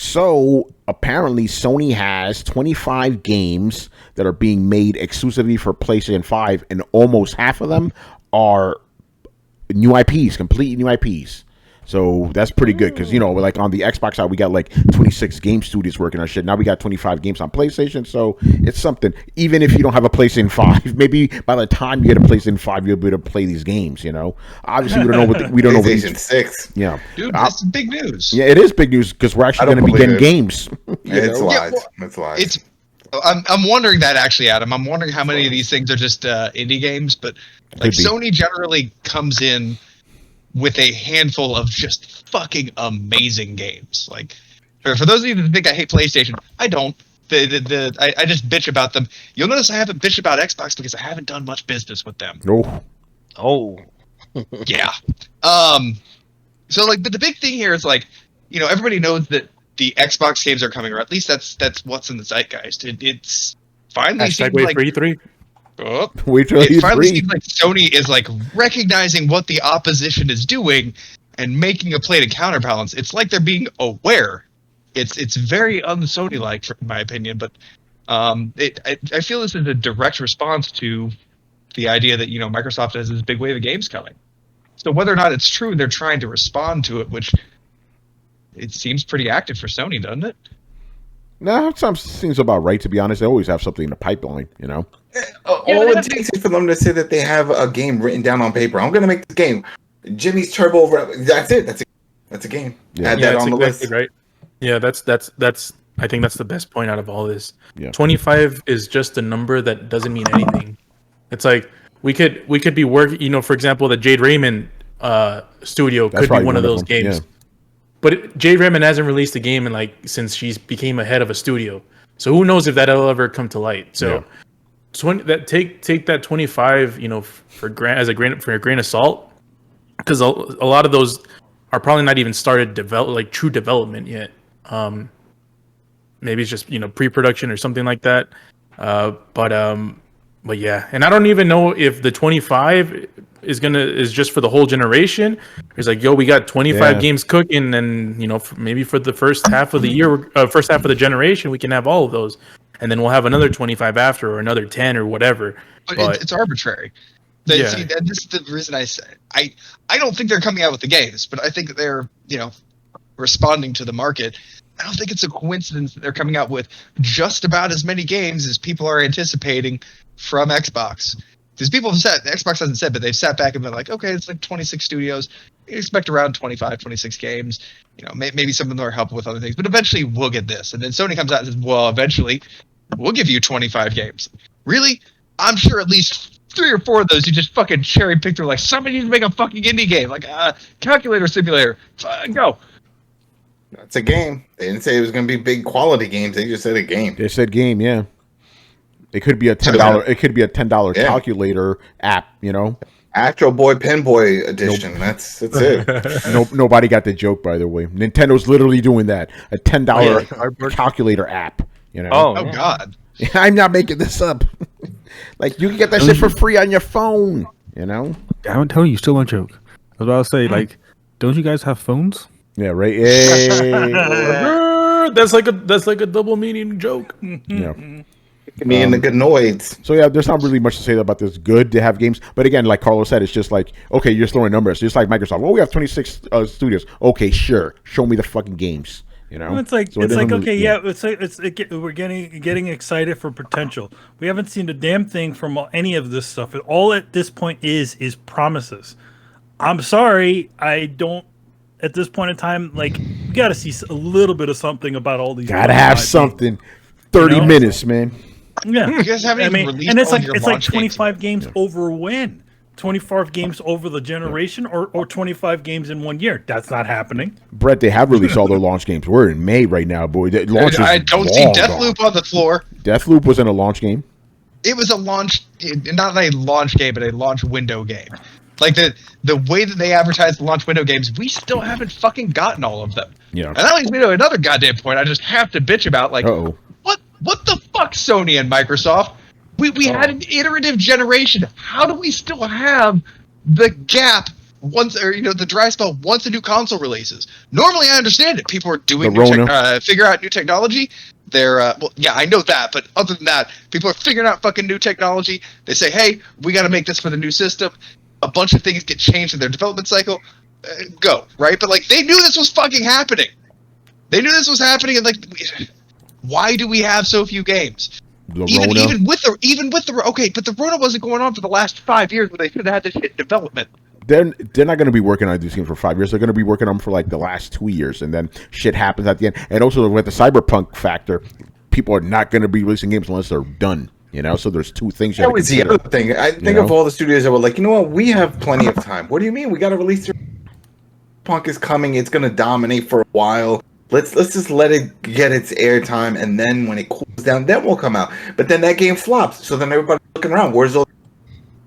So apparently Sony has 25 games that are being made exclusively for PlayStation 5, and almost half of them are new IPs, complete new IPs. So that's pretty good because, like on the Xbox side, we got like 26 game studios working on shit. Now we got 25 games on PlayStation. So it's something. Even if you don't have a PlayStation 5, maybe by the time you get a PlayStation 5, you'll be able to play these games, Obviously, we don't know what we don't know. PlayStation 6. Yeah. Dude, that's big news. Yeah, it is big news because we're actually going to be getting games. It's lies. It's lies. I'm wondering that actually, Adam. I'm wondering how many of these things are just indie games, but like Sony generally comes in with a handful of just fucking amazing games. Like, for those of you that think I hate PlayStation, I don't. I just bitch about them. You'll notice I haven't bitched about Xbox because I haven't done much business with them. No. Oh. Yeah. So like, but the big thing here is like, everybody knows that the Xbox games are coming, or at least that's what's in the zeitgeist. It's finally seems like E3. Oh, Wait till it finally seems like Sony is like recognizing what the opposition is doing and making a play to counterbalance. It's like they're being aware. It's very un-Sony-like, in my opinion, but I feel this is a direct response to the idea that Microsoft has this big wave of games coming. So whether or not it's true, they're trying to respond to it, which it seems pretty active for Sony, doesn't it? No, seems about right, to be honest. They always have something in the pipeline, All it takes is for them to say that they have a game written down on paper. I'm going to make this game. Jimmy's Turbo. That's it. That's a game. Yeah. Add that on the list. Right. Yeah, that's. I think that's the best point out of all this. Yeah. 25 is just a number that doesn't mean anything. It's like we could be working. For example, the Jade Raymond studio could be one of those games. Yeah. But Jade Raymond hasn't released a game since she's became a head of a studio. So who knows if that'll ever come to light. So take that 25, for a grain of salt, because a lot of those are probably not even started true development yet. Maybe it's just pre-production or something like that. But yeah, and I don't even know if the 25 is just for the whole generation. It's like, we got 25 games cooking, and maybe for the first half of the year, first half of the generation, we can have all of those, and then we'll have another 25 after, or another 10 or whatever. But it's arbitrary. See, and this is the reason I say I don't think they're coming out with the games, but I think that they're responding to the market. I don't think it's a coincidence that they're coming out with just about as many games as people are anticipating from Xbox. Because people have said, Xbox hasn't said, but they've sat back and been like, okay, it's like 26 studios. You expect around 25, 26 games. Maybe some of them are helping with other things, but eventually we'll get this. And then Sony comes out and says, well, eventually we'll give you 25 games. Really? I'm sure at least 3 or 4 of those you just fucking cherry pick through. Like, somebody needs to make a fucking indie game, like Calculator Simulator. Go. It's a game. They didn't say it was going to be big quality games. They just said a game. They said game, yeah. It could be a $10. It could be a $10 calculator app. Astro Boy Pen Boy edition. Nope. That's it. Nobody got the joke, by the way. Nintendo's literally doing that. A $10 calculator app. Oh God. I'm not making this up. Like, you can get that shit for free on your phone. I don't tell you, still a joke. I was about to say, don't you guys have phones? Yeah, right. Hey. That's like a double meaning joke. Yeah. Me and the Gnoids. So yeah, there's not really much to say about this. Good to have games, but again, like Carlos said, it's just like, okay, you're throwing numbers. Just like Microsoft. Well, we have 26 studios. Okay, sure. Show me the fucking games. It's like we're getting excited for potential. We haven't seen a damn thing from any of this stuff. All at this point is promises. I'm sorry, I don't. At this point in time, you got to see a little bit of something about all these. Gotta have something. 30 minutes, man. Yeah, you guys haven't even released and it's all your like 25 games over when? 25 games over the generation, or 25 games in 1 year? That's not happening. Brett, they have released all their launch games. We're in May right now, boy. I don't see Deathloop on the floor. Deathloop was in a launch game. It was a launch, not a launch game, but a launch window game. Like the way that they advertise the launch window games, we still haven't fucking gotten all of them. Yeah. And that leads me to another goddamn point I just have to bitch about. Like, what the fuck, Sony and Microsoft? We had an iterative generation. How do we still have the gap once, or the dry spell once a new console releases. Normally, I understand it. People are doing figure out new technology. They're well, yeah, I know that, but other than that, people are figuring out fucking new technology. They say, hey, we got to make this for the new system. A bunch of things get changed in their development cycle. Go right, but like they knew this was fucking happening. They knew this was happening, and like, why do we have so few games? Even with the okay, but the Rona wasn't going on for the last 5 years, where they should have had this shit in development. They're not going to be working on these games for 5 years. They're going to be working on them for like the last 2 years, and then shit happens at the end. And also with the cyberpunk factor, people are not going to be releasing games unless they're done. So there's two things. That was the other thing. I think of all the studios that were like, you know what, we have plenty of time. What do you mean we got to release? Punk is coming. It's going to dominate for a while. Let's just let it get its airtime, and then when it cools down, then we'll come out. But then that game flops, so then everybody's looking around. Where's all?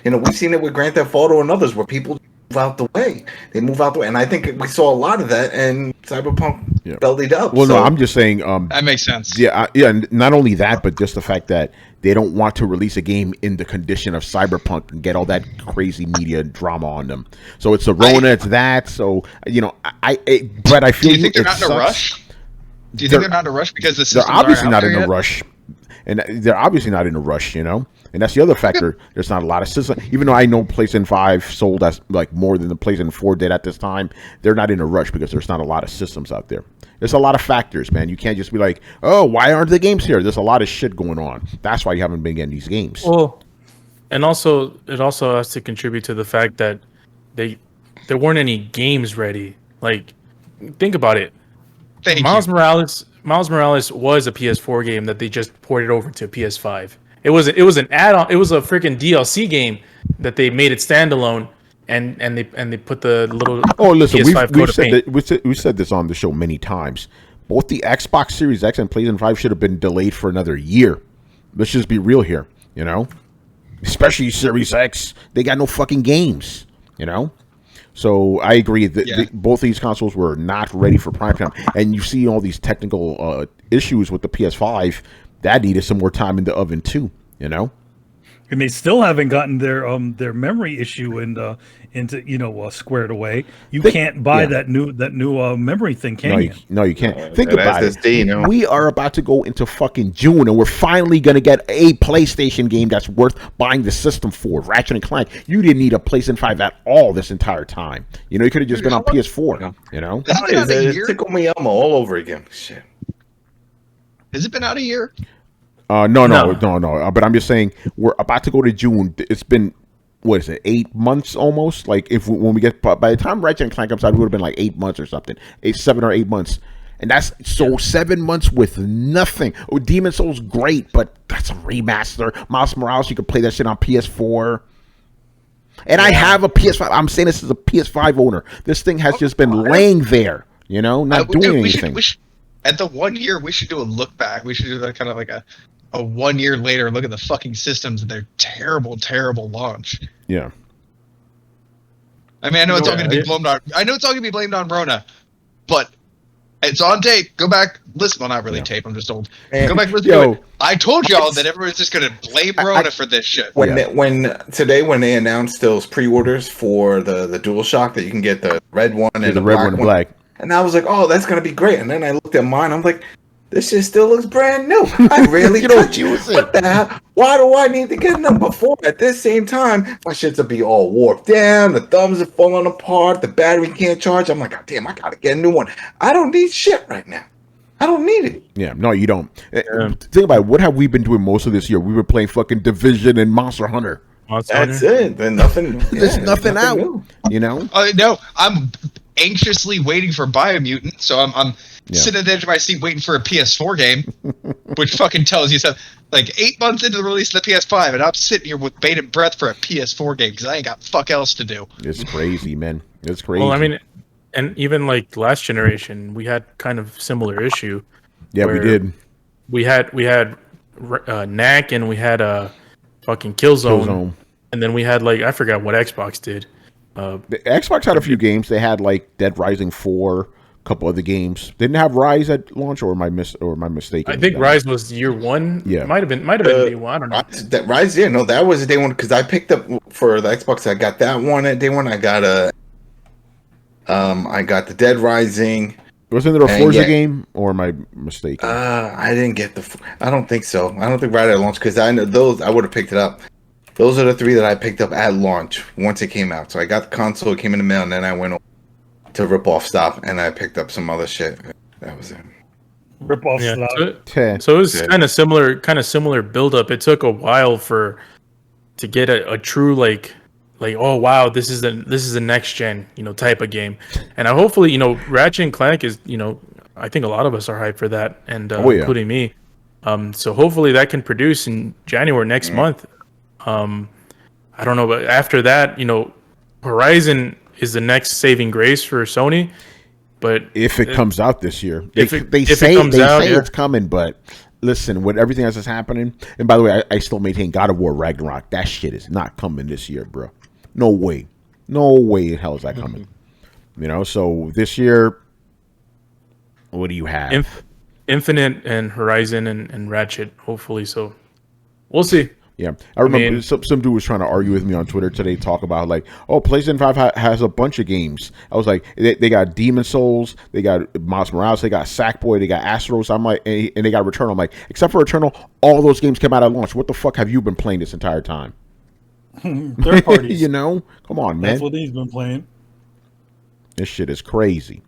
We've seen it with Grand Theft Auto and others, where people move out the way. They move out the way, and I think we saw a lot of that, and Cyberpunk bellied up. Well, no, I'm just saying. That makes sense. Yeah, and not only that, but just the fact that they don't want to release a game in the condition of Cyberpunk and get all that crazy media drama on them. So it's the Rona, it's that. So but I feel. Do you think they're not in a rush? Do you think they're not in a rush because the they're obviously not in a rush, and they're obviously not in a rush. And that's the other factor. There's not a lot of systems. Even though I know PlayStation 5 sold as like more than the PlayStation 4 did at this time, they're not in a rush because there's not a lot of systems out there. There's a lot of factors, man. You can't just be like, oh, why aren't the games here? There's a lot of shit going on. That's why you haven't been getting these games. Well, and also it also has to contribute to the fact that there weren't any games ready. Like, think about it. Miles Morales was a PS4 game that they just ported over to PS5. It was an add-on. It was a freaking DLC game that they made it standalone, and they put the little PS5 we've said this on the show many times. Both the Xbox Series X and PlayStation 5 should have been delayed for another year. Let's just be real here, especially Series X. They got no fucking games, So I agree that both these consoles were not ready for prime time, and you see all these technical issues with the PS5 that needed some more time in the oven too. And they still haven't gotten their memory issue into squared away. You can't buy that new memory thing, can you? No, you can't. Think about it. We are about to go into fucking June, and we're finally going to get a PlayStation game that's worth buying the system for. Ratchet and Clank. You didn't need a PlayStation 5 at all this entire time. You could have just been on PS4. It's Tickle Me Elmo all over again. Shit. Has it been out a year? No. But I'm just saying we're about to go to June. It's been 8 months almost? Like when we get by the time Ratchet and Clank comes out, it would have been like 8 months or something. 7 or 8 months, and that's 7 months with nothing. Oh, Demon Soul's great, but that's a remaster. Miles Morales, you can play that shit on PS4. And I have a PS5. I'm saying this as a PS5 owner. This thing has just been laying there, not doing anything. At the 1 year, we should do a look back. We should do that kind of like a 1 year later look at the fucking systems and their terrible, terrible launch. Yeah. I mean, I know it's all going to be blamed on. I know it's all going to be blamed on Rona, but it's on tape. Go back, listen. Well, not really tape. I'm just old. Go back, listen to it. I told y'all that everyone's just going to blame Rona for this shit. When they announced those pre-orders for the DualShock that you can get the red one and the red one and black. And I was like, oh, that's going to be great. And then I looked at mine. I'm like, this shit still looks brand new. I rarely touch you. What the hell? Why do I need to get number 4 at this same time? My shit's will be all warped down. The thumbs are falling apart. The battery can't charge. I'm like, God damn, I got to get a new one. I don't need shit right now. I don't need it. Yeah, no, you don't. Think about it. What have we been doing most of this year? We were playing fucking Division and Monster Hunter. That's it. Then nothing. There's nothing out. New. No, I'm anxiously waiting for Biomutant, so I'm sitting at the edge of my seat waiting for a PS4 game, which fucking tells you something. Like 8 months into the release of the PS5, and I'm sitting here with bated breath for a PS4 game because I ain't got fuck else to do. It's crazy, man. It's crazy. Well, I mean, and even like last generation, we had kind of similar issue. Yeah, we did. We had Knack, and we had fucking Killzone, and then we had like I forgot what Xbox did. The Xbox had a few games. They had like Dead Rising 4, a couple other games. Didn't have Rise at launch, or am I mistaken? I think Rise was year 1. Yeah, might have been day 1. I don't know. That was day 1 because I picked up for the Xbox. I got that one at day 1. I got I got the Dead Rising. Wasn't there a Forza game, or am I mistaken? I didn't get I don't think so. I don't think right at launch, because I know those I would have picked it up. Those are the 3 that I picked up at launch once it came out. So I got the console, it came in the mail, and then I went over to Rip Off Stop and I picked up some other shit. That was it. Rip Off Stop. So it was kind of similar build up. It took a while to get a true like oh wow, this is the next gen type of game. And hopefully Ratchet and Clank is I think a lot of us are hyped for that, and including me. So hopefully that can produce in January next month. I don't know, but after that, Horizon is the next saving grace for Sony. But if it comes out this year, they say it's coming, but listen, with everything else that's happening, and by the way, I still maintain God of War Ragnarok. That shit is not coming this year, bro. No way in hell is that coming. So this year, what do you have? Infinite and Horizon and Ratchet, hopefully. So we'll see. Yeah, I remember some dude was trying to argue with me on Twitter today, talk about like, oh, PlayStation 5 has a bunch of games. I was like, they got Demon Souls, they got Miles Morales, they got Sackboy, they got Astros. I'm like, and they got Returnal. I'm like, except for Returnal, all those games came out at launch. What the fuck have you been playing this entire time? Third parties. Come on, man. That's what he's been playing. This shit is crazy.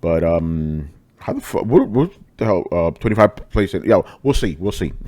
But how the fuck? What the hell? 25 PlayStation. Yeah, we'll see.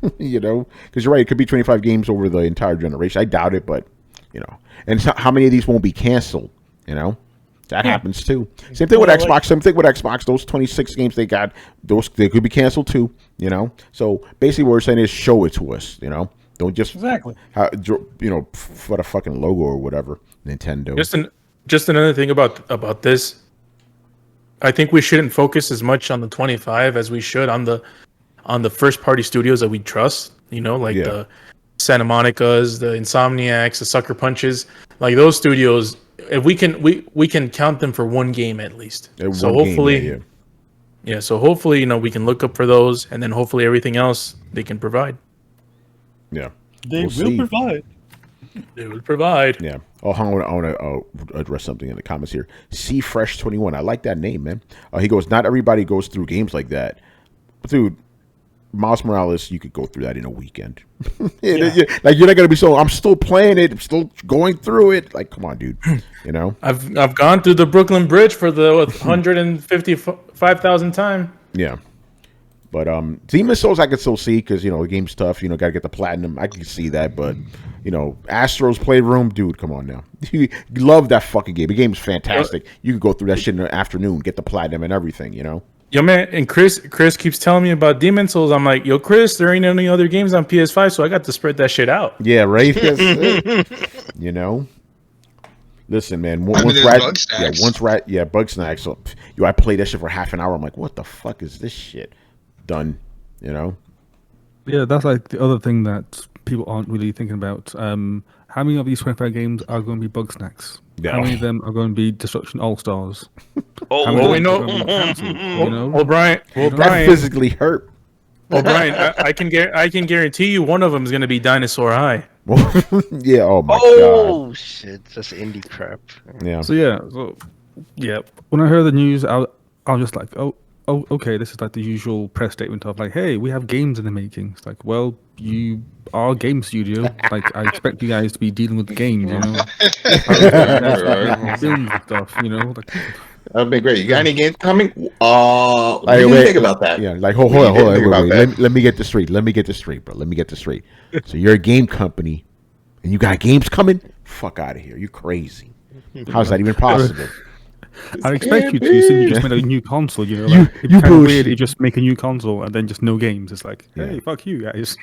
Because you're right. It could be 25 games over the entire generation. I doubt it, but and how many of these won't be canceled? That happens too. Same thing with Xbox. Same thing with Xbox. Those 26 games they got, they could be canceled too. So basically, what we're saying is show it to us. Don't just for the fucking logo or whatever. Nintendo. Just another thing about this. I think we shouldn't focus as much on the 25 as we should on the first party studios that we trust. The Santa Monica's, the Insomniacs, the Sucker Punches. Like those studios, if we can count them for one game at least. So hopefully, So hopefully, we can look up for those, and then hopefully everything else they can provide. Yeah, they will provide. They will provide. Yeah. Oh, I want to address something in the comments here. C Fresh 21. I like that name, man. He goes, not everybody goes through games like that, dude. Miles Morales, you could go through that in a weekend. Like you're not gonna be I'm still playing it. I'm still going through it. Like, come on, dude. I've gone through the Brooklyn Bridge for the 155,000th time. Yeah. But Demon Souls I can still see because the game's tough. Got to get the platinum. I can see that, but Astro's Playroom, dude, come on now. You love that fucking game. The game's fantastic. You can go through that shit in the afternoon, get the platinum and everything. Yo, man, and Chris keeps telling me about Demon Souls. I'm like, yo, Chris, there ain't any other games on PS5, so I got to spread that shit out. Yeah, right. Listen, man. Bugsnax. So, I played that shit for half an hour. I'm like, what the fuck is this shit? Done. Yeah, that's like the other thing that people aren't really thinking about. How many of these 25 games are going to be Bugsnax? Yeah. How many of them are going to be Destruction All Stars? We know. Brian, that physically hurt. Well, Brian, I can guarantee you one of them is going to be Dinosaur High. Yeah. Oh my god. Oh shit! That's indie crap. Yeah. So when I heard the news, I was just like, oh, okay, this is like the usual press statement of like, hey, we have games in the making. It's like, well, you are a game studio. Like, I expect you guys to be dealing with the games, film stuff, Like, that'd be great. You got any games coming? What do you think about that? Yeah, like hold on. Wait. Let me get this straight. Bro. Let me get this straight. So you're a game company, and you got games coming? Fuck out of here. You're crazy. How's that even possible? I expect you to. You said you just made a new console. It's kind of weird. You just make a new console and then just no games. It's like, hey, fuck you guys.